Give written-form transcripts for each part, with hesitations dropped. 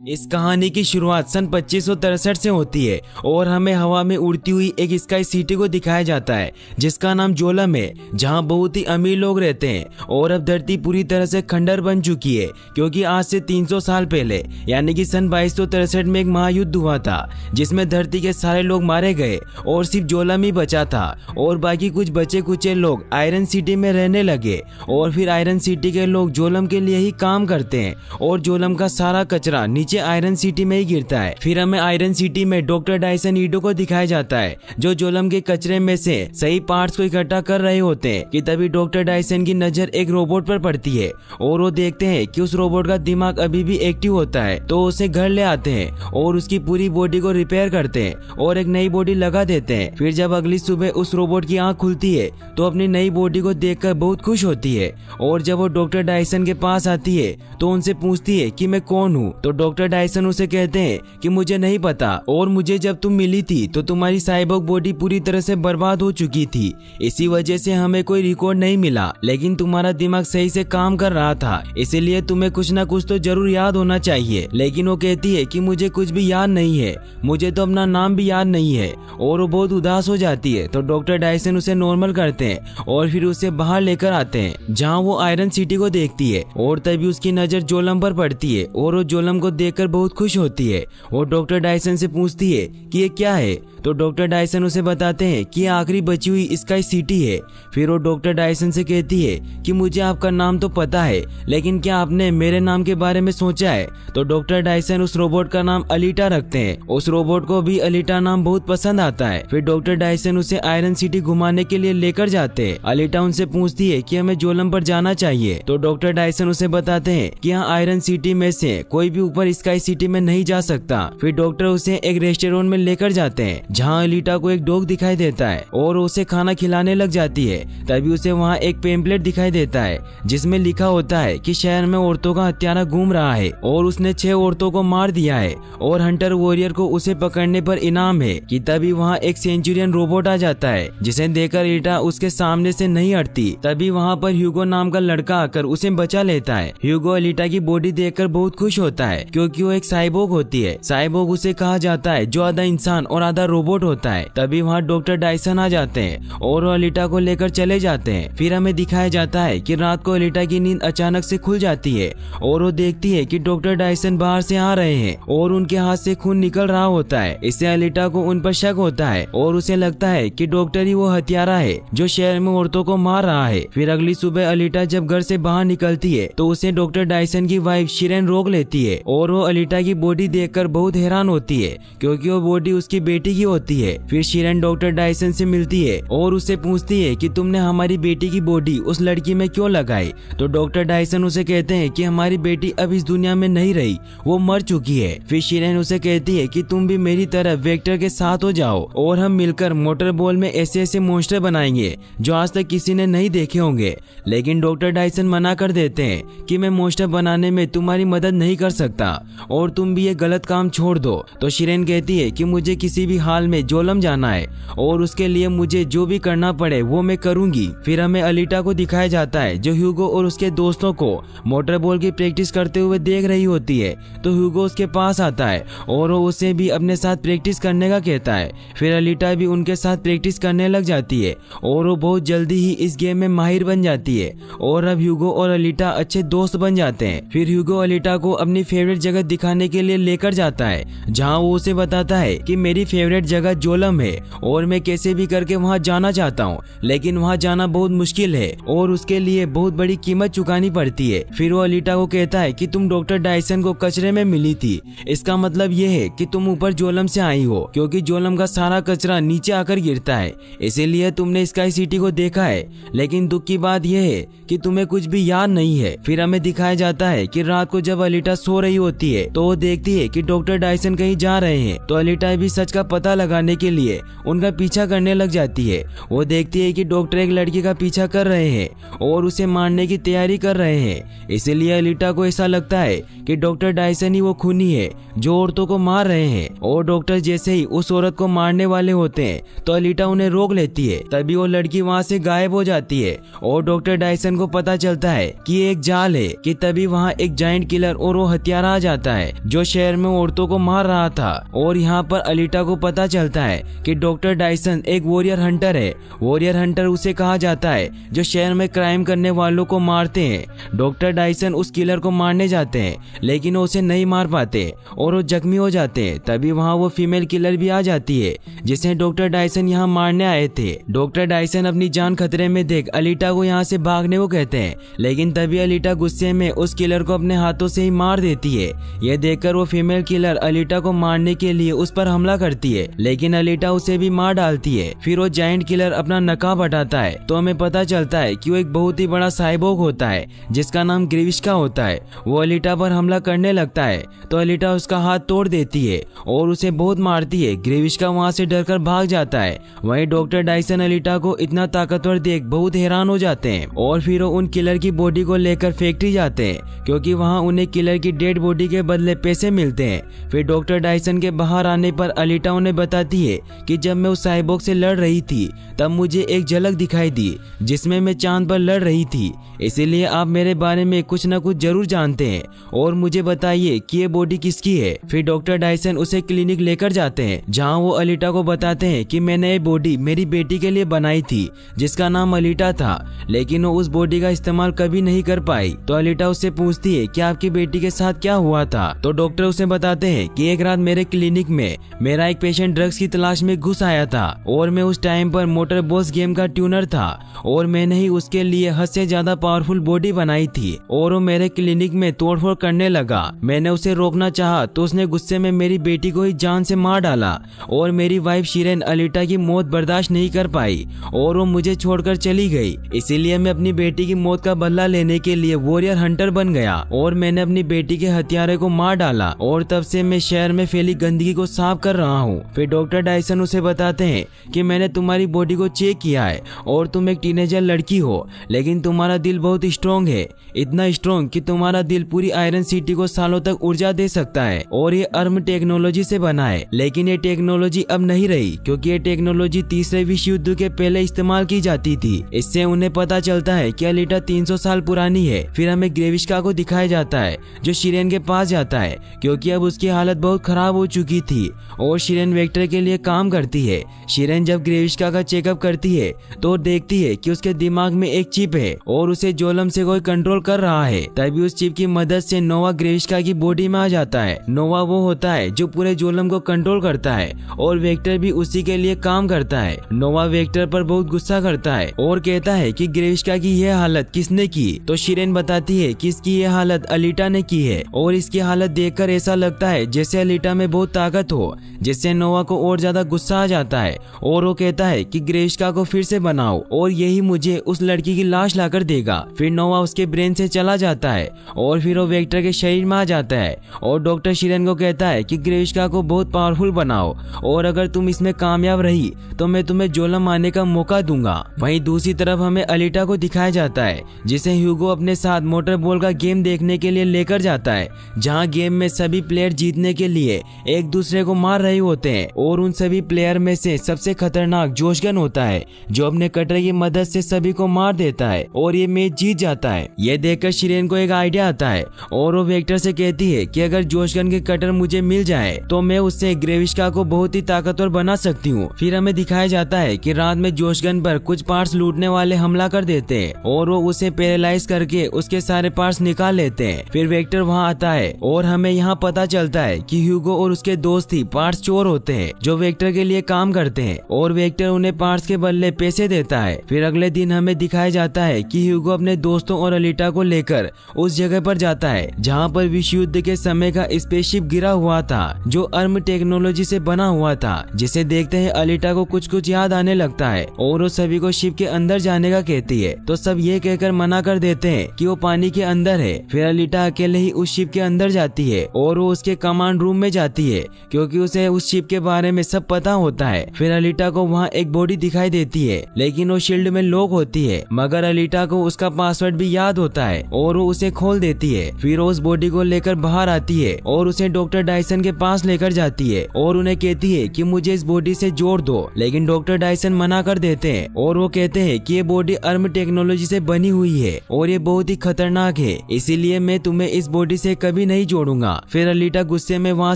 इस कहानी की शुरुआत सन 2563 से होती है और हमें हवा में उड़ती हुई एक स्काई सिटी को दिखाया जाता है जिसका नाम जोलम है, जहां बहुत ही अमीर लोग रहते हैं। और अब धरती पूरी तरह से खंडर बन चुकी है क्योंकि आज से 300 साल पहले यानी कि सन 2263 में एक महायुद्ध हुआ था जिसमें धरती के सारे लोग मारे गए और सिर्फ जोलम ही बचा था और बाकी कुछ बचे कुचे लोग आयरन सिटी में रहने लगे। और फिर आयरन सिटी के लोग जोलम के लिए ही काम करते हैं और जोलम का सारा कचरा नीचे आयरन सिटी में ही गिरता है। फिर हमें आयरन सिटी में डॉक्टर डायसन ईडो को दिखाया जाता है जो जोलम के कचरे में से सही पार्ट्स को इकट्ठा कर रहे होते हैं कि तभी डॉक्टर डायसन की नजर एक रोबोट पर पड़ती है और वो देखते हैं कि उस रोबोट का दिमाग अभी भी एक्टिव होता है, तो उसे घर ले आते हैं और उसकी पूरी बॉडी को रिपेयर करते हैं और एक नई बॉडी लगा देते हैं। फिर जब अगली सुबह उस रोबोट की आंख खुलती है तो अपनी नई बॉडी को देखकर बहुत खुश होती है और जब वो डॉक्टर डायसन के पास आती है तो उनसे पूछती है कि मैं कौन हूँ। तो डॉक्टर डायसन उसे कहते हैं कि मुझे नहीं पता और मुझे जब तुम मिली थी तो तुम्हारी साइबोर्ग बॉडी पूरी तरह से बर्बाद हो चुकी थी, इसी वजह से हमें कोई रिकॉर्ड नहीं मिला, लेकिन तुम्हारा दिमाग सही से काम कर रहा था इसीलिए तुम्हें कुछ ना कुछ तो जरूर याद होना चाहिए। लेकिन वो कहती है कि मुझे कुछ भी याद नहीं है, मुझे तो अपना नाम भी याद नहीं है और वो बहुत उदास हो जाती है। तो डॉक्टर डायसन उसे नॉर्मल करते हैं और फिर उसे बाहर लेकर आते हैं जहाँ वो आयरन सिटी को देखती है और तभी उसकी नजर जोलम पर पड़ती है और वो जोलम को देखकर बहुत खुश होती है और डॉक्टर डायसन से पूछती है कि ये क्या है। तो डॉक्टर डायसन उसे बताते हैं कि आखिरी बची हुई स्काई सिटी है। फिर वो डॉक्टर डायसन से कहती है कि मुझे आपका नाम तो पता है, लेकिन क्या आपने मेरे नाम के बारे में सोचा है। तो डॉक्टर डायसन उस रोबोट का नाम अलीटा रखते हैं। उस रोबोट को भी अलीटा नाम बहुत पसंद आता है। फिर डॉक्टर डायसन उसे आयरन सिटी घुमाने के लिए लेकर जाते हैं। अलीटा उनसे पूछती है कि हमें जोलम पर जाना चाहिए। तो डॉक्टर डायसन उसे बताते हैं कि यहाँ आयरन सिटी में से कोई भी ऊपर स्काई सिटी में नहीं जा सकता। फिर डॉक्टर उसे एक रेस्टोरेंट में लेकर जाते हैं जहाँ अलीटा को एक डॉग दिखाई देता है और उसे खाना खिलाने लग जाती है। तभी उसे वहाँ एक पेम्पलेट दिखाई देता है जिसमें लिखा होता है कि शहर में औरतों का हत्यारा घूम रहा है और उसने 6 औरतों को मार दिया है और हंटर वॉरियर को उसे पकड़ने पर इनाम है। कि तभी वहाँ एक सेंचुरियन रोबोट आ जाता है जिसे देखकर अलीटा उसके सामने से नहीं हटती। तभी वहाँ पर ह्यूगो नाम का लड़का आकर उसे बचा लेता है। ह्यूगो अलीटा की बॉडी देखकर बहुत खुश होता है क्योंकि वो एक साइबोर्ग होती है। साइबोर्ग उसे कहा जाता है जो आधा इंसान और आधा रोबोट होता है। तभी वहाँ डॉक्टर डायसन आ जाते हैं और वो अलीटा को लेकर चले जाते हैं। फिर हमें दिखाया जाता है कि रात को अलीटा की नींद अचानक से खुल जाती है और वो देखती है कि डॉक्टर डायसन बाहर से आ रहे हैं और उनके हाथ से खून निकल रहा होता है। इससे अलीटा को उन पर शक होता है और उसे लगता है कि डॉक्टर ही वो हत्यारा है जो शहर में औरतों को मार रहा है। फिर अगली सुबह अलीटा जब घर से बाहर निकलती है तो उसे डॉक्टर डायसन की वाइफ शिरेन रोक लेती है और वो अलीटा की बॉडी देखकर बहुत हैरान होती है क्योंकि वो बॉडी उसकी बेटी की होती है। फिर शिरेन डॉक्टर डायसन से मिलती है और उससे पूछती है कि तुमने हमारी बेटी की बॉडी उस लड़की में क्यों लगाई। तो डॉक्टर डायसन उसे कहते हैं कि हमारी बेटी अब इस दुनिया में नहीं रही, वो मर चुकी है। फिर शिरेन उसे कहती है कि तुम भी मेरी तरह वेक्टर के साथ हो जाओ और हम मिलकर मोटर बॉल में ऐसे ऐसे मॉन्स्टर बनाएंगे जो आज तक किसी ने नहीं देखे होंगे। लेकिन डॉक्टर डायसन मना कर देते हैं कि मैं मॉन्स्टर बनाने में तुम्हारी मदद नहीं कर सकता और तुम भी ये गलत काम छोड़ दो। तो शिरेन कहती है कि मुझे किसी भी हाल में जोलम जाना है और उसके लिए मुझे जो भी करना पड़े वो मैं करूंगी। फिर हमें अलीटा को दिखाया जाता है जो ह्यूगो और उसके दोस्तों को मोटर बॉल की प्रैक्टिस करते हुए देख रही होती है। तो ह्यूगो उसके पास आता है और वो उसे भी अपने साथ प्रैक्टिस करने का कहता है। फिर अलीटा भी उनके साथ प्रैक्टिस करने लग जाती है और वो बहुत जल्दी ही इस गेम में माहिर बन जाती है और अब ह्यूगो और अलीटा अच्छे दोस्त बन जाते हैं। फिर ह्यूगो अलीटा को अपनी फेवरेट जगह दिखाने के लिए लेकर जाता है जहाँ वो उसे बताता है कि मेरी फेवरेट जगह जोलम है और मैं कैसे भी करके वहाँ जाना चाहता हूँ, लेकिन वहाँ जाना बहुत मुश्किल है और उसके लिए बहुत बड़ी कीमत चुकानी पड़ती है। फिर वो अलीटा को कहता है कि तुम डॉक्टर डायसन को कचरे में मिली थी, इसका मतलब ये है कि तुम ऊपर जोलम से आई हो क्योंकि जोलम का सारा कचरा नीचे आकर गिरता है, इसीलिए तुमने स्काई सिटी को देखा है। लेकिन दुख की बात यह है कि तुम्हें कुछ भी याद नहीं है। फिर हमें दिखाया जाता है कि रात को जब अलीटा सो रही होती है तो वो देखती है कि डॉक्टर डायसन कहीं जा रहे हैं। तो अलीटा भी सच का पता लगाने के लिए उनका पीछा करने लग जाती है। वो देखती है कि डॉक्टर एक लड़की का पीछा कर रहे हैं और उसे मारने की तैयारी कर रहे हैं। इसीलिए अलीटा को ऐसा लगता है कि डॉक्टर डायसन ही वो खूनी है जो औरतों को मार रहे हैं। और डॉक्टर जैसे ही उस औरत को मारने वाले होते हैं तो अलीटा उन्हें रोक लेती है। तभी वो लड़की वहाँ से गायब हो जाती है और डॉक्टर डायसन को पता चलता है कि ये एक जाल है। कि तभी वहाँ एक जायंट किलर और वो हत्यारा आ जाता है जो शहर में औरतों को मार रहा था। और यहाँ पर अलीटा को पता चलता है कि डॉक्टर डायसन एक वॉरियर हंटर है। वॉरियर हंटर उसे कहा जाता है जो शहर में क्राइम करने वालों को मारते हैं। डॉक्टर डायसन उस किलर को मारने जाते हैं लेकिन वो उसे नहीं मार पाते और वो जख्मी हो जाते हैं। तभी वहाँ वो फीमेल किलर भी आ जाती है जिसे डॉक्टर डायसन यहाँ मारने आए थे। डॉक्टर डायसन अपनी जान खतरे में देख अलीटा को यहाँ से भागने को कहते हैं लेकिन तभी अलीटा गुस्से में उस किलर को अपने हाथों से ही मार देती है। यह देखकर वो फीमेल किलर अलीटा को मारने के लिए उस पर हमला करती है लेकिन अलीटा उसे भी मार डालती है। फिर वो जायंट किलर अपना नकाब हटाता है तो हमें पता चलता है कि वो एक बहुत ही बड़ा साइबोर्ग होता है जिसका नाम ग्रीविश्का होता है। वो अलीटा पर हमला करने लगता है तो अलीटा उसका हाथ तोड़ देती है और उसे बहुत मारती है। ग्रीविश्का वहाँ से डरकर भाग जाता है। वहीं डॉक्टर डायसन अलीटा को इतना ताकतवर देख बहुत हैरान हो जाते हैं और फिर वो उन किलर की बॉडी को लेकर फैक्ट्री जाते हैं क्योंकि वहाँ उन्हें किलर की डेड बॉडी के बदले पैसे मिलते हैं। फिर डॉक्टर डायसन के बाहर आने पर अलीटा उन्हें बताती है कि जब मैं उस साइबोर्ग से लड़ रही थी तब मुझे एक झलक दिखाई दी जिसमें मैं चांद पर लड़ रही थी। इसीलिए आप मेरे बारे में कुछ न कुछ जरूर जानते हैं और मुझे बताइए कि ये बॉडी किसकी है। फिर डॉक्टर डायसन उसे क्लिनिक लेकर जाते हैं जहाँ वो अलीटा को बताते हैं कि मैंने ये बॉडी मेरी बेटी के लिए बनाई थी जिसका नाम अलीटा था लेकिन वो उस बॉडी का इस्तेमाल कभी नहीं कर पाई। तो अलीटा उससे पूछती है कि आपकी बेटी के साथ क्या हुआ था। तो डॉक्टर उसे बताते हैं कि एक रात मेरे क्लिनिक में मेरा एक पेशेंट ड्रग्स की तलाश में घुस आया था और मैं उस टाइम पर मोटर बॉस गेम का ट्यूनर था और मैंने ही उसके लिए हद से ज्यादा पावरफुल बॉडी बनाई थी और वो मेरे क्लिनिक में तोड़फोड़ करने लगा। मैंने उसे रोकना चाहा तो उसने गुस्से में मेरी बेटी को ही जान से मार डाला और मेरी वाइफ शिरेन अलीटा की मौत बर्दाश्त नहीं कर पाई और वो मुझे छोड़कर चली गई। इसीलिए मैं अपनी बेटी की मौत का बदला लेने के लिए वॉरियर हंटर बन गया और मैंने अपनी बेटी के हत्यारे को मार डाला और तब से मैं शहर में फैली गंदगी को साफ कर रहा हूँ। फिर डॉक्टर डायसन उसे बताते हैं कि मैंने तुम्हारी बॉडी को चेक किया है और तुम एक टीनेजर लड़की हो लेकिन तुम्हारा दिल बहुत स्ट्रॉन्ग है, इतना स्ट्रॉन्ग कि तुम्हारा दिल पूरी आयरन सिटी को सालों तक ऊर्जा दे सकता है और ये अर्म टेक्नोलॉजी से बना है। लेकिन ये टेक्नोलॉजी अब नहीं रही क्योंकि ये टेक्नोलॉजी तीसरे विश्व युद्ध के पहले इस्तेमाल की जाती थी। इससे उन्हें पता चलता है कि अलीटा 300 साल पुरानी है। फिर हमें ग्रेविश्का को दिखाया जाता है जो शिरेन के पास जाता है क्योंकि अब उसकी हालत बहुत खराब हो चुकी थी और शिरेन वेक्टर के लिए काम करती है। शिरेन जब ग्रेविश्का का चेकअप करती है तो देखती है कि उसके दिमाग में एक चिप है और उसे जोलम से कोई कंट्रोल कर रहा है। तभी उस चिप की मदद से नोवा ग्रेविश्का की बॉडी में आ जाता है। नोवा वो होता है जो पूरे जोलम को कंट्रोल करता है और वेक्टर भी उसी के लिए काम करता है। नोवा वेक्टर पर बहुत गुस्सा करता है और कहता है कि ग्रेविश्का की यह हालत किसने की। तो शिरेन बताती है कि इसकी यह हालत अलीटा ने की है और इसकी हालत देखकर ऐसा लगता है जैसे अलीटा में बहुत ताकत हो, जिससे नोवा को और ज्यादा गुस्सा आ जाता है और वो कहता है कि ग्रेविश्का को फिर से बनाओ और यही मुझे उस लड़की की लाश लाकर देगा। फिर नोवा उसके ब्रेन से चला जाता है और फिर वो वेक्टर के शरीर में आ जाता है और डॉक्टर शिरेन को कहता है कि ग्रेविश्का को बहुत पावरफुल बनाओ और अगर तुम इसमें कामयाब रही तो मैं तुम्हें जोलम आने का मौका दूंगा। वहीं दूसरी तरफ हमें अलीटा को दिखाया जाता है जिसे ह्यूगो अपने साथ मोटर बॉल का गेम देखने के लिए लेकर जाता है, जहां गेम में सभी प्लेयर जीतने के लिए एक दूसरे को मार रहे होते हैं और उन सभी प्लेयर में से सबसे खतरनाक जोशगन होता है जो अपने कटर की मदद से सभी को मार देता है और ये मैच जीत जाता है। ये देखकर शिरेन को एक आइडिया आता है और वो वेक्टर से कहती है कि अगर जोशगन के कटर मुझे मिल जाए तो मैं उससे ग्रेविश्का को बहुत ही ताकतवर बना सकती हूँ। फिर हमें दिखाया जाता है कि रात में जोशगन पर कुछ पार्ट्स लूटने वाले हमला कर देते हैं और वो उसे पैरालाइज करके उसके सारे पार्ट्स निकाल लेते हैं। फिर वेक्टर वहाँ आता है और हमें यहाँ पता चलता है कि ह्यूगो और उसके दोस्त ही पार्ट्स चोर होते हैं जो वेक्टर के लिए काम करते हैं और वेक्टर उन्हें पार्ट्स के बदले पैसे देता है। फिर अगले दिन हमें दिखाया जाता है कि ह्यूगो अपने दोस्तों और अलीटा को लेकर उस जगह पर जाता है जहाँ पर विश्व युद्ध के समय का स्पेसशिप गिरा हुआ था जो अर्म टेक्नोलॉजी से बना हुआ था। जिसे देखते हैं अलीटा को कुछ याद आने लगता है और वो सभी को शिप के अंदर जाने का कहती है तो सब ये कहकर मना कर देते हैं कि वो पानी के अंदर है। फिर अलीटा अकेले ही उस शिप के अंदर जाती है और वो उसके कमांड रूम में जाती है क्योंकि उसे उस शिप के बारे में सब पता होता है। फिर अलीटा को वहाँ एक बॉडी दिखाई देती है, लेकिन वो शील्ड में लॉक होती है, मगर अलीटा को उसका पासवर्ड भी याद होता है और वो उसे खोल देती है। फिर वो उस बॉडी को लेकर बाहर आती है और उसे डॉक्टर डायसन के पास लेकर जाती है और उन्हें कहती है कि मुझे इस बॉडी से जोड़ दो, लेकिन डॉक्टर डायसन मना कर देते हैं और वो कहते हैं कि ये बॉडी अर्म टेक्नोलॉजी से बनी हुई है और ये बहुत ही खतरनाक है, इसीलिए मैं तुम्हें इस बॉडी से कभी नहीं जोड़ूंगा। फिर अलीटा गुस्से में वहाँ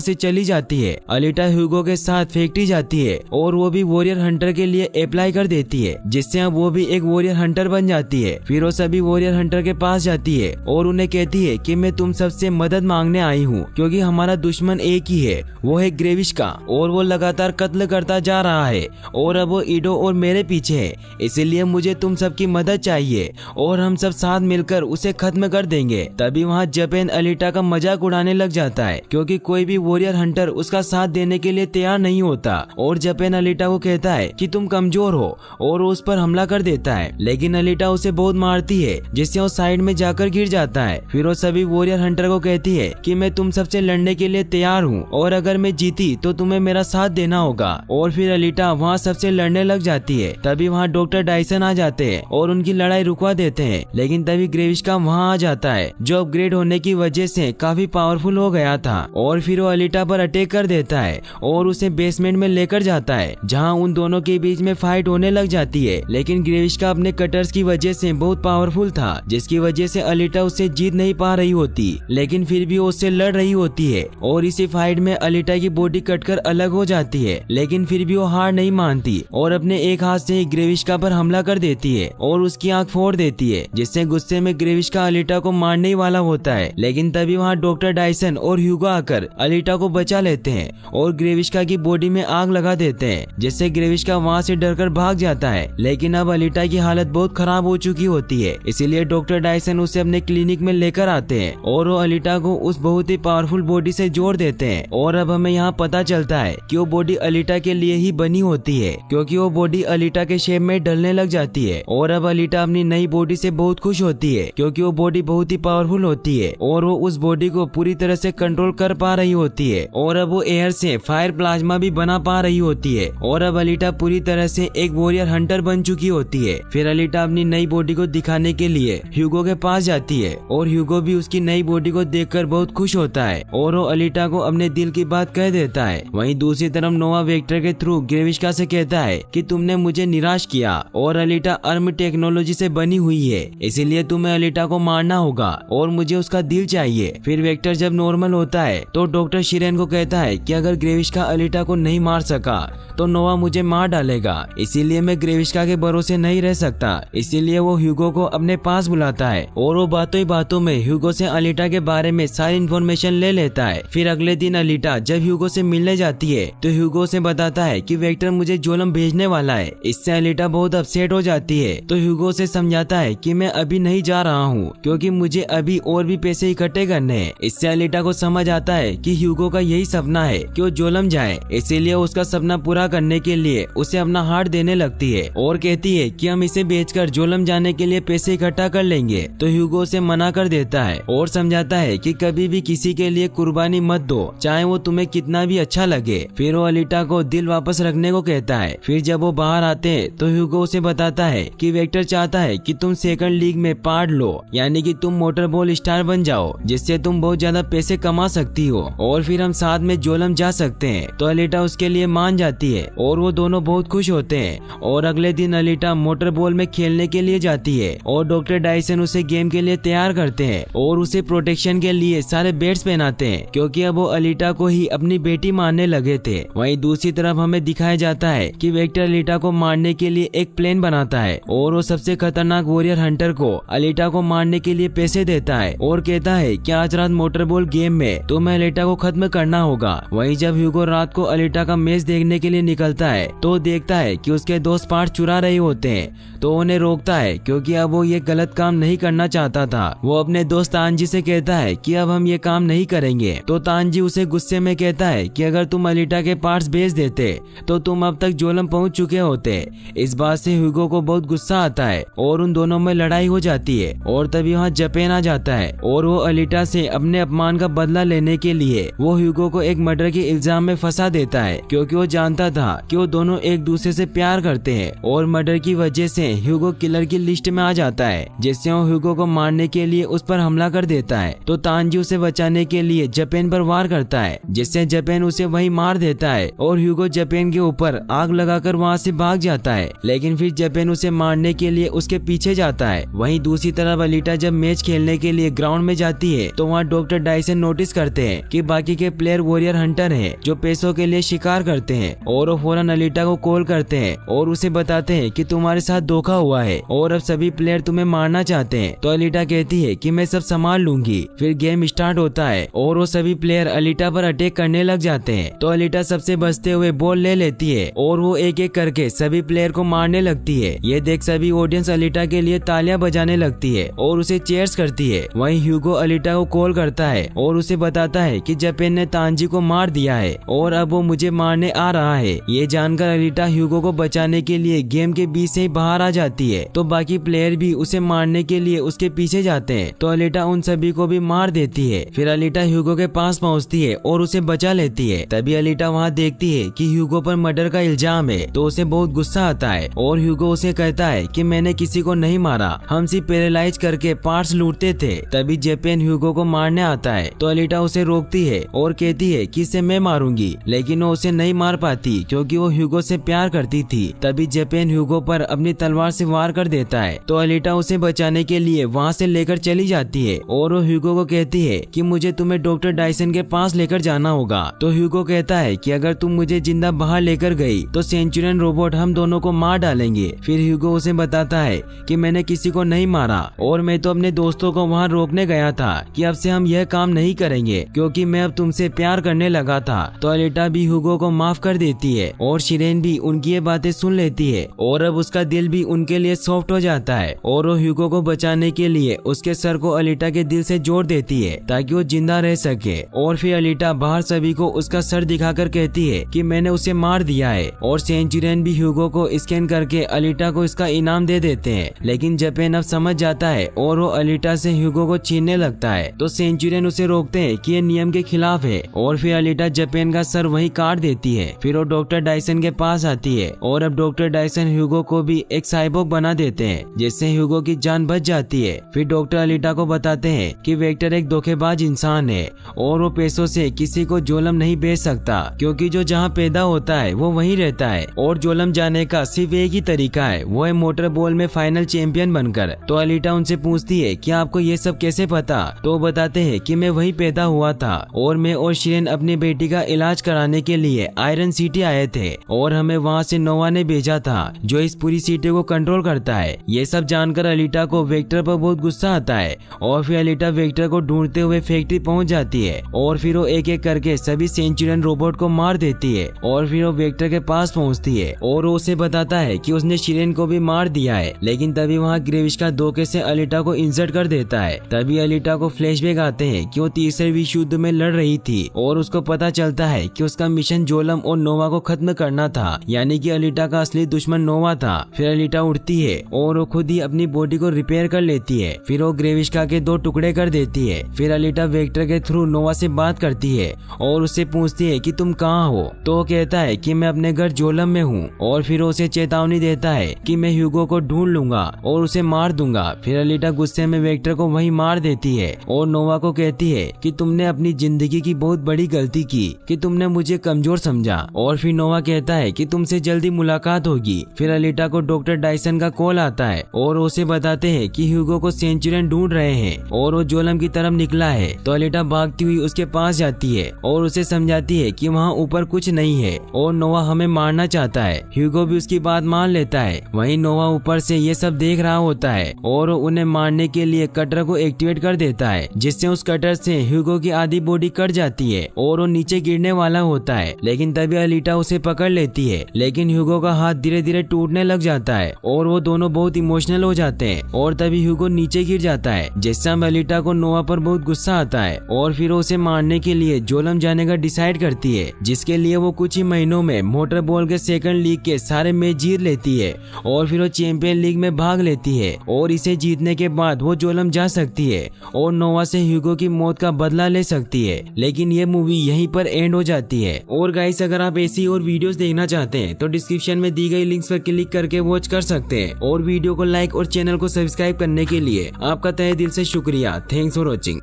से चली जाती है। अलीटा ह्यूगो के साथ फैक्ट्री जाती है और वो भी वॉरियर हंटर के लिए अप्लाई कर देती है, जिससे अब वो भी एक वॉरियर हंटर बन जाती है। फिर वो सभी वॉरियर हंटर के पास जाती है और उन्हें कहती है कि मैं तुम सबसे मदद मांगने आई हूँ, क्योंकि हमारा दुश्मन एक ही है, वो है ग्रेविश का, और वो लगातार कत्ल करता जा रहा है और अब वो ईडो और मेरे पीछे है, इसीलिए मुझे तुम सबकी मदद चाहिए और हम सब साथ मिलकर उसे खत्म कर देंगे। तभी वहाँ जपेन अलीटा का मजाक उड़ाने लग जाता है, क्योंकि कोई भी वॉरियर हंटर उसका साथ देने के लिए तैयार नहीं होता और जपेन अलीटा को कहता है कि तुम कमजोर हो और उस पर हमला कर देता है, लेकिन अलीटा उसे बहुत मारती है, जिससे वो साइड में जाकर गिर जाता है। फिर वो सभी वॉरियर हंटर को कहती है कि मैं तुम सबसे लड़ने के लिए तैयार हूँ और अगर मैं जीती तो तुम्हें मेरा साथ देना होगा। और फिर अलीटा वहाँ सबसे लड़ने लग जाती है। तभी वहाँ डॉक्टर डायसन आ जाते हैं और उनकी लड़ाई रुकवा देते हैं, लेकिन तभी ग्रेविश का वहाँ आ जाता है, जो अपग्रेड होने की वजह से काफी पावरफुल हो गया था, और फिर वो अलीटा पर अटैक कर देता है और उसे बेसमेंट में लेकर जाता है, जहाँ उन दोनों के बीच में फाइट होने लग जाती है। लेकिन ग्रेविश का अपने कटर्स की वजह से बहुत पावरफुल था, जिसकी वजह से अलीटा उससे जीत नहीं पा रही होती, लेकिन फिर भी वो उससे लड़ रही होती है और इसी फाइट में अलीटा की बॉडी कटकर अलग हो जाती है, लेकिन फिर भी वो हार नहीं मानती और अपने एक हाथ से ही ग्रेविश्का पर हमला कर देती है और उसकी आंख फोड़ देती है, जिससे गुस्से में ग्रेविश्का अलीटा को मारने ही वाला होता है। लेकिन तभी वहाँ डॉक्टर डायसन और ह्यूगो आकर अलीटा को बचा लेते हैं और ग्रेविश्का की बॉडी में आग लगा देते हैं, जिससे ग्रेविश्का वहाँ से डरकर भाग जाता है। लेकिन अब अलीटा की हालत बहुत खराब हो चुकी होती है, इसीलिए डॉक्टर डायसन उसे अपने क्लिनिक में लेकर आते हैं और वो अलीटा को उस बहुत ही पावरफुल बॉडी से जोड़ देते हैं। और अब हमें यहाँ पता चलता है कि वो बॉडी अलीटा के लिए ही बनी होती है, क्योंकि वो बॉडी अलीटा के शेप में ढलने लग जाती है। और अब अलीटा अपनी नई बॉडी से बहुत खुश होती है, क्योंकि वो बॉडी बहुत ही पावरफुल होती है और वो उस बॉडी को पूरी तरह से कंट्रोल कर पा रही होती है और अब वो एयर से फायर प्लाज्मा भी बना पा रही होती है। और अब अलीटा पूरी तरह से एक वॉरियर हंटर बन चुकी होती है। फिर अलीटा अपनी नई बॉडी को दिखाने के लिए ह्यूगो के पास जाती है और ह्यूगो भी उसकी नई बॉडी को देखकर बहुत खुश होता है और वो अलीटा को अपने दिल की बात कह देता है। वहीं दूसरी तरफ नोवा वेक्टर के थ्रू ग्रेविश्का से कहता है कि तुमने मुझे निराश किया और अलीटा अर्म टेक्नोलॉजी से बनी हुई है, इसीलिए तुम्हें अलीटा को मारना होगा और मुझे उसका दिल चाहिए। फिर वेक्टर जब नॉर्मल होता है तो डॉक्टर शिरेन को कहता है कि अगर ग्रेविश्का अलीटा को नहीं मार सका तो नोवा मुझे मार डालेगा, इसीलिए मैं ग्रेविश्का के भरोसे नहीं रह सकता। इसीलिए वो ह्यूगो को अपने पास बुलाता है और वो बातों ही बातों में ह्यूगो से अलीटा के बारे में सारी इन्फॉर्मेशन ले लेता है। फिर अगले दिन अलीटा जब ह्यूगो से मिलने जाती है तो ह्यूगो से बताता है कि वेक्टर मुझे जोलम भेजने वाला है। इससे अलीटा बहुत अपसेट हो जाती है, तो ह्यूगो से समझाता है कि मैं अभी नहीं जा रहा हूँ, क्योंकि मुझे अभी और भी पैसे इकट्ठे करने हैं। इससे अलीटा को समझ आता है कि ह्यूगो का यही सपना है कि वो जोलम जाए, इसीलिए उसका सपना पूरा करने के लिए उसे अपना हार्ट देने लगती है और कहती है कि हम इसे बेचकर जोलम जाने के लिए पैसे इकट्ठा कर लेंगे। तो ह्यूगो उसे मना कर देता है और समझाता है कि कभी भी किसी के लिए कुर्बानी मत दो, चाहे वो तुम्हें कितना भी अच्छा लगे। फिर वो अलीटा को दिल वापस रखने को कहता है। फिर जब वो बाहर आते हैं तो ह्यूगो उसे बताता है कि वेक्टर चाहता है कि तुम सेकंड लीग में पार्ट लो, यानी कि तुम मोटर बॉल स्टार बन जाओ, जिससे तुम बहुत ज्यादा पैसे कमा सकती हो और फिर हम साथ में जोलम जा सकते हैं। तो अलीटा उसके लिए मान जाती है और वो दोनों बहुत खुश होते हैं। और अगले दिन अलीटा मोटर बॉल में खेलने के लिए जाती है और डॉक्टर डायसन उसे गेम के लिए तैयार करते हैं और उसे प्रोटेक्शन के लिए सारे बेड्स पहनाते हैं, क्योंकि अब वो अलीटा को ही अपनी बेटी मानने लगे थे। वहीं दूसरी तरफ हमें दिखाया जाता है कि वेक्टर अलीटा को मारने के लिए एक प्लेन बनाता है और वो सबसे खतरनाक वॉरियर हंटर को अलीटा को मारने के लिए पैसे देता है और कहता है कि आज रात मोटर बॉल गेम में तुम्हें अलीटा को खत्म करना होगा। वहीं जब ह्यूगो रात को अलीटा का मैच देखने के लिए निकलता है तो देखता है कि उसके दोस्त पार्ट चुरा रहे होते हैं, तो उन्हें रोकता है, क्योंकि अब वो ये गलत काम नहीं करना चाहता था। वो अपने दोस्त तानजी से कहता है कि अब हम ये काम नहीं करेंगे। तो तानजी उसे गुस्से में कहता है कि अगर तुम अलीटा के पार्ट्स बेच देते तो तुम अब तक जोलम पहुंच चुके होते। इस बात से ह्यूगो को बहुत गुस्सा आता है और उन दोनों में लड़ाई हो जाती है। और तभी वहाँ जपेन आ जाता है और वो अलीटा से अपने अपमान का बदला लेने के लिए वो ह्यूगो को एक मर्डर के इल्जाम में फंसा देता है क्योंकि वो जानता था कि वो दोनों एक दूसरे से प्यार करते हैं और मर्डर की वजह से ह्यूगो किलर की लिस्ट में आ जाता है, जिससे वो ह्यूगो को मारने के लिए उस पर हमला कर देता है। तो तांजी उसे बचाने के लिए जापान पर वार करता है, जिससे जापान उसे वहीं मार देता है और ह्यूगो जापान के ऊपर आग लगाकर वहाँ से भाग जाता है। लेकिन फिर जापान उसे मारने के लिए उसके पीछे जाता है। वहीं दूसरी तरफ अलीटा जब मैच खेलने के लिए ग्राउंड में जाती है तो वहाँ डॉक्टर डायसन नोटिस करते हैं कि बाकी के प्लेयर वॉरियर हंटर हैं जो पैसों के लिए शिकार करते हैं और वो फौरन अलीटा को कॉल करते हैं और उसे बताते हैं कि तुम्हारे साथ धोखा हुआ है और अब सभी प्लेयर तुम्हें मारना चाहते हैं। तो अलीटा कहती है कि मैं सब संभाल लूंगी। फिर गेम स्टार्ट होता है और वो सभी प्लेयर अलीटा पर अटैक करने लग जाते हैं। तो अलीटा सबसे बचते हुए बॉल ले लेती है और वो एक एक करके सभी प्लेयर को मारने लगती है। ये देख सभी ऑडियंस अलीटा के लिए तालियां बजाने लगती है और उसे चीयर्स करती है। वहीं ह्यूगो अलीटा को कॉल करता है और उसे बताता है कि जापान ने तांजी को मार दिया है और अब वो मुझे मारने आ रहा है। ये जानकर अलीटा ह्यूगो को बचाने के लिए गेम के बीच से ही बाहर आ जाती है। तो बाकी प्लेयर भी उसे मारने के लिए उसके पीछे जाते हैं। तो अलीटा उन सभी को भी मार देती है। फिर अलीटा ह्यूगो के पास पहुंचती है और उसे बचा लेती है। तभी अलीटा वहां देखती है कि ह्यूगो पर मर्डर का इल्जाम है, तो उसे बहुत गुस्सा आता है और ह्यूगो उसे कहता है कि मैंने किसी को नहीं मारा, हम सिर्फ पैरालाइज करके पार्ट्स लूटते थे। तभी जापान ह्यूगो को मारने आता है तो अलीटा उसे रोकती है और कहती है कि इसे मैं मारूंगी, लेकिन वो उसे नहीं मार पाती क्योंकि वो ह्यूगो से प्यार करती थी। तभी जापान ह्यूगो पर अपनी तलवार से वार कर देता है। तो अलीटा उसे बचाने के लिए वहाँ से लेकर चली जाती है और वो ह्यूगो को कहती है कि मुझे तुम्हें डॉक्टर डायसन के पास लेकर जाना होगा। तो ह्यूगो कहता है कि अगर तुम मुझे जिंदा बाहर लेकर गई तो सेंचुरियन रोबोट हम दोनों को मार डालेंगे। फिर ह्यूगो उसे बताता है कि मैंने किसी को नहीं मारा और मैं तो अपने दोस्तों को वहाँ रोकने गया था कि अब से हम यह काम नहीं करेंगे क्योंकि मैं अब तुमसे प्यार करने लगा था। तो अलीटा भी ह्यूगो को माफ कर देती है और शिरेन भी उनकी ये बातें सुन लेती है और अब उसका दिल भी उनके लिए सॉफ्ट हो जाता है और वो ह्यूगो को बचाने के लिए उसके सर को अलीटा के दिल से जोड़ देती है ताकि वो जिंदा रह सके। और फिर अलीटा बाहर सभी को उसका सर दिखाकर कहती है कि मैंने उसे मार दिया है और सेंचुरियन भी ह्यूगो को स्कैन करके अलीटा को इसका इनाम दे देते हैं। लेकिन जापान अब समझ जाता है और वो अलीटा से ह्यूगो को छीनने लगता है। तो सेंचुरियन उसे रोकते हैं कि ये नियम के खिलाफ है और फिर अलीटा जापान का सर वहीं काट देती है। फिर वो डॉक्टर डायसन के पास आती है और अब डॉक्टर डायसन ह्यूगो को भी एक साइबोर्ग बना देते हैं जिससे ह्यूगो की जान बच जाती है। फिर डॉक्टर अलीटा को बताते हैं कि वेक्टर एक धोखेबाज इंसान है और वो पैसों से किसी को जोलम नहीं बेच सकता क्योंकि जो जहाँ पैदा होता है वो वहीं रहता है और जोलम जाने का सिर्फ एक ही तरीका है, वो है मोटर बॉल में फाइनल चैंपियन बनकर। तो अलीटा उनसे पूछती है कि आपको ये सब कैसे पता? तो वो बताते हैं कि मैं वहीं पैदा हुआ था और मैं और शिरेन अपनी बेटी का इलाज कराने के लिए आयरन सिटी आए थे और हमें वहाँ से नोवा ने भेजा था जो इस पूरी सिटी को कंट्रोल करता है। ये सब जानकर अलीटा को वेक्टर पर बहुत गुस्सा आता है और फिर अलीटा वेक्टर को ढूंढते हुए फैक्ट्री पहुंच जाती है और फिर वो एक एक करके सभी सेंचुरियन रोबोट को मार देती है और फिर वो वेक्टर के पास पहुंचती है और वो उसे बताता है कि उसने शिरेन को भी मार दिया है। लेकिन तभी वहाँ ग्रेविश का धोखे से अलीटा को इंसर्ट कर देता है। तभी अलीटा को फ्लैशबैक आते हैं कि वो तीसरे विश्व युद्ध में लड़ रही थी और उसको पता चलता है कि उसका मिशन जोलम और नोवा को खत्म करना था, यानी कि अलीटा का असली दुश्मन नोवा था। फिर अलीटा उठती है और वो खुद ही अपनी बॉडी को रिपेयर कर लेती है। फिर वो ग्रेविश्का के 2 टुकड़े कर देती है। फिर अलीटा वेक्टर के थ्रू नोवा से बात करती है और उससे पूछती है कि तुम कहाँ हो? तो वो कहता है कि मैं अपने घर जोलम में हूँ और फिर उसे चेतावनी देता है कि मैं ह्यूगो को ढूंढ लूंगा और उसे मार दूंगा। फिर अलीटा गुस्से में वेक्टर को वहीं मार देती है और नोवा को कहती है कि तुमने अपनी जिंदगी की बहुत बड़ी गलती की कि तुमने मुझे कमजोर समझा। और फिर नोवा कहता है कि तुमसे जल्दी मुलाकात होगी। फिर अलीटा को डॉक्टर डायसन का कॉल आता है और उसे बताते हैं कि ह्यूगो को सेंचुरियन ढूंढ रहे हैं और वो जोलम की तरफ निकला है। तो अलीटा भागती हुई उसके पास जाती है और उसे समझाती है कि वहाँ ऊपर कुछ नहीं है और नोवा हमें मारना चाहता है। ह्यूगो भी उसकी बात मान लेता है। वहीं नोवा ऊपर से ये सब देख रहा होता है और उन्हें मारने के लिए कटर को एक्टिवेट कर देता है जिससे उस कटर से ह्यूगो की आधी बॉडी कट जाती है और वो नीचे गिरने वाला होता है। लेकिन तभी अलीटा उसे पकड़ लेती है, लेकिन ह्यूगो का हाथ धीरे धीरे टूटने लग जाता है और वो दोनों बहुत इमोशनल हो जाते हैं और तभी ह्यूगो नीचे गिर जाता है जिससे अलीटा को नोवा पर बहुत गुस्सा आता है और फिर उसे मारने के लिए जोलम जाने का डिसाइड करती है, जिसके लिए वो कुछ ही महीनों में मोटर बॉल के सेकंड लीग के सारे मैच जीत लेती है और फिर वो चैंपियन लीग में भाग लेती है और इसे जीतने के बाद वो जोलम जा सकती है और नोवा से ह्यूगो की मौत का बदला ले सकती है। लेकिन ये मूवी यहीं पर एंड हो जाती है। जाती है। और गाइस अगर आप ऐसी और वीडियोस देखना चाहते हैं तो डिस्क्रिप्शन में दी गई लिंक्स पर क्लिक करके वॉच कर सकते हैं। और वीडियो को लाइक और चैनल को सब्सक्राइब करने के लिए आपका तहे दिल से शुक्रिया। Thanks for watching.